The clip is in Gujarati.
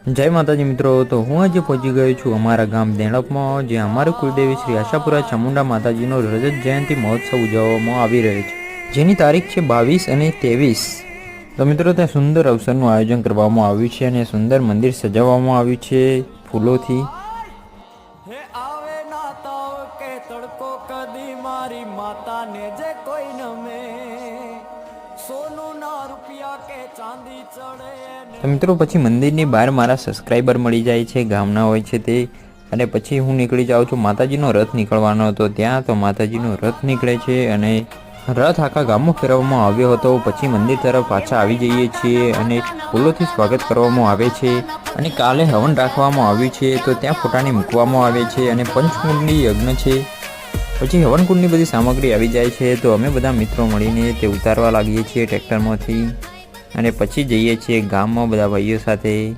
જય માતાજી મિત્રો, તો હું આજે પહોંચી ગયો છું અમારા ગામ દેણપમાં, જ્યાં અમારું કુલદેવી શ્રી આશાપુરા ચામુંડા માતાજીનો રજત જયંતિ મહોત્સવ ઉજવવામાં આવી રહ્યો છે, જેની તારીખ છે 22 અને 23। તો મિત્રો, ત્યાં સુંદર અવસરનું આયોજન કરવામાં આવ્યું છે અને સુંદર મંદિર સજાવવામાં આવ્યું છે ફૂલોથી। હે આવે નાતાઓ કે તડકો કદી મારી માતાને જે કોઈ નમે, સોનું ના રૂપિયા કે ચાંદી ચડે। તો મિત્રો, પછી મંદિરની બહાર મારા સબસ્ક્રાઈબર મળી જાય છે, ગામના હોય છે તે, અને પછી હું નીકળી જાઉં છું। માતાજીનો રથ નીકળવાનો હતો ત્યાં, તો માતાજીનો રથ નીકળે છે અને રથ આખા ગામમાં ફેરવવામાં આવ્યો હતો। પછી મંદિર તરફ પાછા આવી જઈએ છીએ અને ફૂલોથી સ્વાગત કરવામાં આવે છે અને કાલે હવન રાખવામાં આવ્યું છે, તો ત્યાં ફોટાને મૂકવામાં આવે છે અને પંચકુંડની યજ્ઞ છે। પછી હવનકુંડની બધી સામગ્રી આવી જાય છે, તો અમે બધા મિત્રો મળીને તે ઉતારવા લાગીએ છીએ ટ્રેક્ટરમાંથી અને પછી જઈએ છીએ ગામમાં બધા ભાઈઓ સાથે।